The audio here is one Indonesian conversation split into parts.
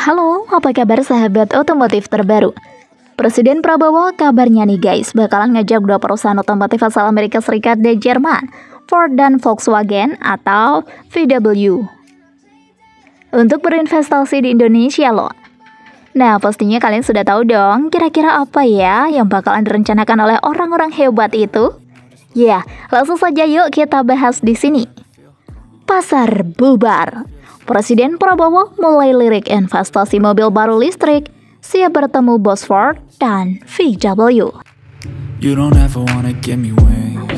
Halo, apa kabar sahabat otomotif terbaru? Presiden Prabowo kabarnya nih guys, bakalan ngajak dua perusahaan otomotif asal Amerika Serikat dan Jerman, Ford dan Volkswagen atau VW, untuk berinvestasi di Indonesia loh. Nah, pastinya kalian sudah tahu dong, kira-kira apa ya yang bakalan direncanakan oleh orang-orang hebat itu? Ya, langsung saja yuk kita bahas di sini. Pasar bubar. Presiden Prabowo mulai lirik investasi mobil baru listrik, siap bertemu bos Ford dan VW. You don't ever wanna give me wings.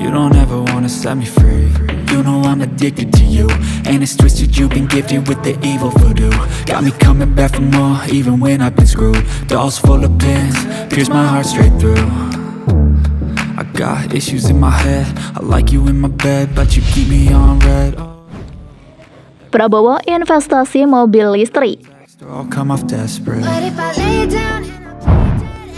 You don't ever wanna set me free. You know I'm addicted to you, and it's twisted. You've been gifted with the evil voodoo. Got me coming back for more, even when I've been screwed. Dolls full of pins, pierce my heart straight through. I got issues in my head. I like you in my bed, but you keep me on red. Prabowo investasi mobil listrik. I'll come off desperate. But if I lay down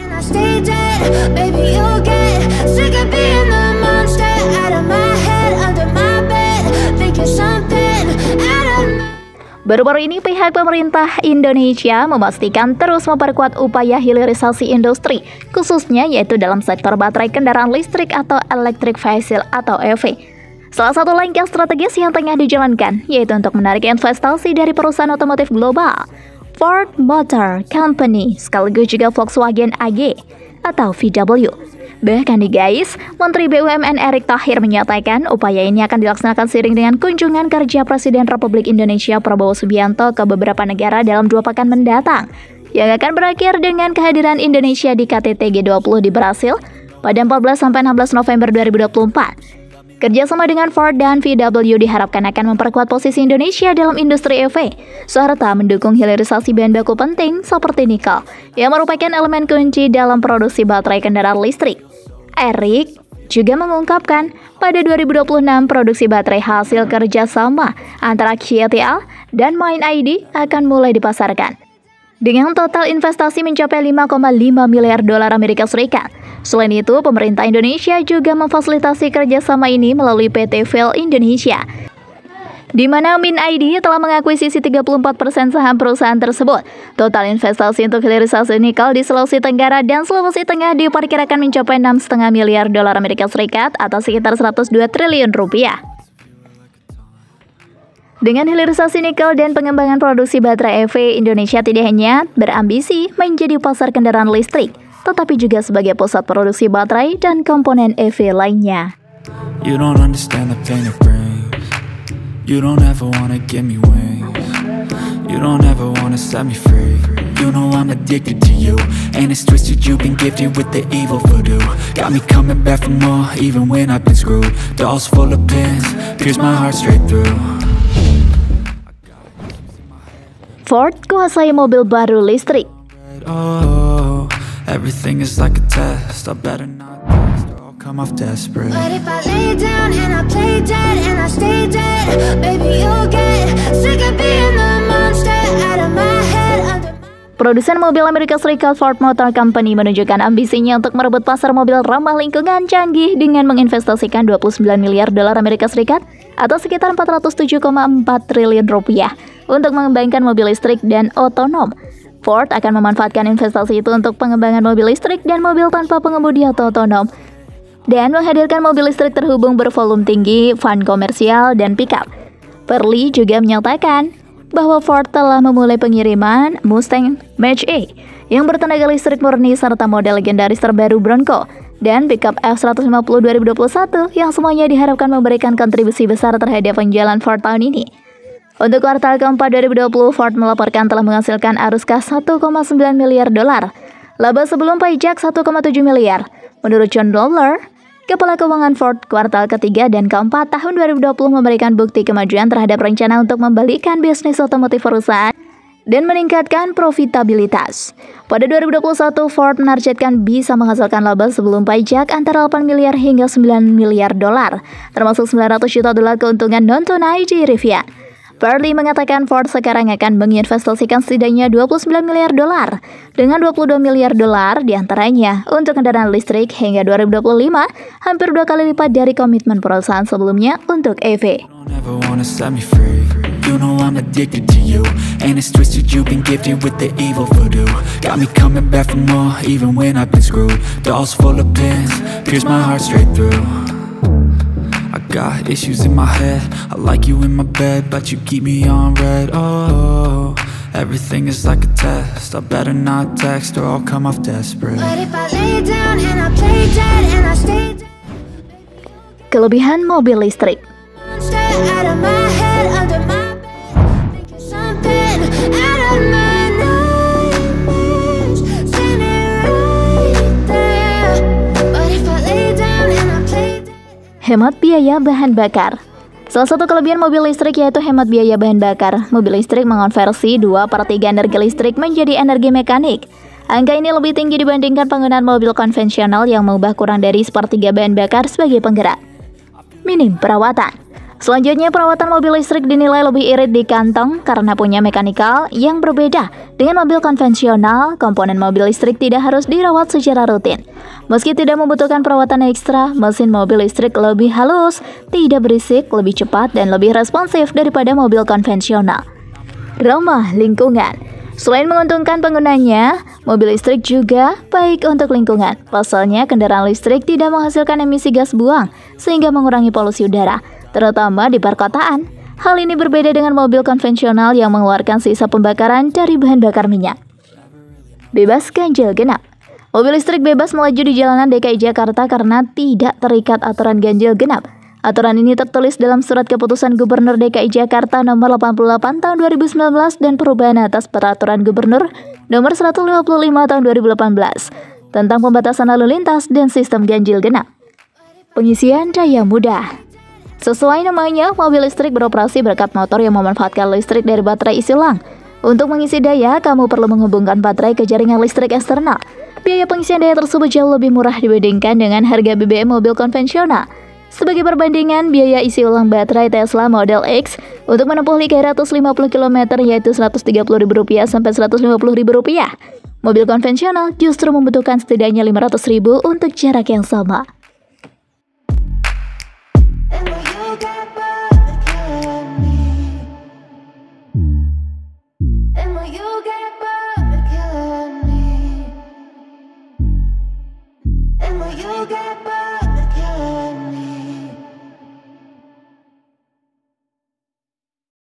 and I stay dead, baby you'll get sick of being the monster out of my head, under my bed, thinking something out of my... Baru-baru ini pihak pemerintah Indonesia memastikan terus memperkuat upaya hilirisasi industri, khususnya yaitu dalam sektor baterai kendaraan listrik atau electric vehicle atau EV. Salah satu langkah strategis yang tengah dijalankan yaitu untuk menarik investasi dari perusahaan otomotif global, Ford Motor Company, sekaligus juga Volkswagen AG atau VW. Bahkan nih guys, Menteri BUMN Erick Thohir menyatakan upaya ini akan dilaksanakan seiring dengan kunjungan kerja Presiden Republik Indonesia Prabowo Subianto ke beberapa negara dalam 2 pekan mendatang, yang akan berakhir dengan kehadiran Indonesia di KTT G20 di Brasil pada 14-16 November 2024. Kerjasama dengan Ford dan VW diharapkan akan memperkuat posisi Indonesia dalam industri EV, serta mendukung hilirisasi bahan baku penting seperti nikel, yang merupakan elemen kunci dalam produksi baterai kendaraan listrik. Erick juga mengungkapkan, pada 2026 produksi baterai hasil kerjasama antara KTL dan MindID akan mulai dipasarkan, dengan total investasi mencapai 5,5 miliar dolar Amerika Serikat. Selain itu, pemerintah Indonesia juga memfasilitasi kerjasama ini melalui PT VEL Indonesia, di mana MindID telah mengakuisisi 34% saham perusahaan tersebut. Total investasi untuk hilirisasi nikel di Sulawesi Tenggara dan Sulawesi Tengah diperkirakan mencapai 6,5 miliar dolar Amerika Serikat atau sekitar 102 triliun rupiah. Dengan hilirisasi nikel dan pengembangan produksi baterai EV, Indonesia tidak hanya berambisi menjadi pasar kendaraan listrik, tetapi juga sebagai pusat produksi baterai dan komponen EV lainnya. You don't understand the pain it brings. You don't ever wanna give me wings. You don't ever wanna set me free. You know I'm addicted to you, and it's twisted. You've been gifted with the evil voodoo. Got me coming back for more, even when I've been screwed. Dolls full of pins, pierce my heart straight through. Ford kuasai mobil baru listrik. Oh, everything is like a test. I better not test or I'll come off desperate. But if I lay down and I play dead and I stay dead, baby you'll get sick of being the monster out of my head, under my... Produsen mobil Amerika Serikat Ford Motor Company menunjukkan ambisinya untuk merebut pasar mobil ramah lingkungan canggih dengan menginvestasikan 29 miliar dolar Amerika Serikat atau sekitar 407,4 triliun rupiah untuk mengembangkan mobil listrik dan otonom. Ford akan memanfaatkan investasi itu untuk pengembangan mobil listrik dan mobil tanpa pengemudi atau otonom, dan menghadirkan mobil listrik terhubung bervolume tinggi, van komersial, dan pickup. Perli juga menyatakan bahwa Ford telah memulai pengiriman Mustang Mach-E yang bertenaga listrik murni serta model legendaris terbaru Bronco dan pickup F150 2021 yang semuanya diharapkan memberikan kontribusi besar terhadap penjualan Ford tahun ini. Untuk kuartal keempat 2020, Ford melaporkan telah menghasilkan arus kas 1,9 miliar dolar, laba sebelum pajak 1,7 miliar. Menurut John Dollar, Kepala Keuangan Ford, kuartal ketiga dan keempat tahun 2020 memberikan bukti kemajuan terhadap rencana untuk membalikkan bisnis otomotif perusahaan dan meningkatkan profitabilitas. Pada 2021, Ford menargetkan bisa menghasilkan laba sebelum pajak antara 8 miliar hingga 9 miliar dolar, termasuk 900 juta dolar keuntungan non-tunai di Rivian. Perli mengatakan Ford sekarang akan menginvestasikan setidaknya 29 miliar dolar, dengan 22 miliar dolar diantaranya untuk kendaraan listrik hingga 2025, hampir 2 kali lipat dari komitmen perusahaan sebelumnya untuk EV. Never wanna set me free. You know I'm addicted to you, and it's twisted, you've been gifted with the evil voodoo. Got me coming back for more, even when I've been screwed. Dolls full of pins, pierce my heart straight through. I got issues in my head, I like you in my bed, but you keep me on red. Oh, everything is like a test, I better not text or I'll come off desperate. But if I lay down and I play dead and I stay dead, Kelebihan mobil listrik. monster out of my head, under my bed, thinking something out of my nightmares, standing right there. But if I lay down and I play dead, Hemat biaya bahan bakar. Salah satu kelebihan mobil listrik yaitu hemat biaya bahan bakar. Mobil listrik mengonversi 2/3 energi listrik menjadi energi mekanik. Angka ini lebih tinggi dibandingkan penggunaan mobil konvensional yang mengubah kurang dari 1/3 bahan bakar sebagai penggerak. Minim perawatan. Selanjutnya, perawatan mobil listrik dinilai lebih irit di kantong karena punya mekanikal yang berbeda. Dengan mobil konvensional, komponen mobil listrik tidak harus dirawat secara rutin. Meski tidak membutuhkan perawatan ekstra, mesin mobil listrik lebih halus, tidak berisik, lebih cepat, dan lebih responsif daripada mobil konvensional. Ramah lingkungan. Selain menguntungkan penggunanya, mobil listrik juga baik untuk lingkungan. Pasalnya, kendaraan listrik tidak menghasilkan emisi gas buang, sehingga mengurangi polusi udara, terutama di perkotaan. Hal ini berbeda dengan mobil konvensional yang mengeluarkan sisa pembakaran dari bahan bakar minyak. Bebas ganjil genap. Mobil listrik bebas melaju di jalanan DKI Jakarta karena tidak terikat aturan ganjil genap. Aturan ini tertulis dalam Surat Keputusan Gubernur DKI Jakarta Nomor 88 Tahun 2019 dan perubahan atas Peraturan Gubernur Nomor 155 Tahun 2018 tentang pembatasan lalu lintas dan sistem ganjil genap. Pengisian daya mudah. Sesuai namanya, mobil listrik beroperasi berkat motor yang memanfaatkan listrik dari baterai isi ulang. Untuk mengisi daya, kamu perlu menghubungkan baterai ke jaringan listrik eksternal. Biaya pengisian daya tersebut jauh lebih murah dibandingkan dengan harga BBM mobil konvensional. Sebagai perbandingan, biaya isi ulang baterai Tesla Model X untuk menempuh 350 km yaitu Rp130.000 sampai Rp150.000. Mobil konvensional justru membutuhkan setidaknya Rp500.000 untuk jarak yang sama.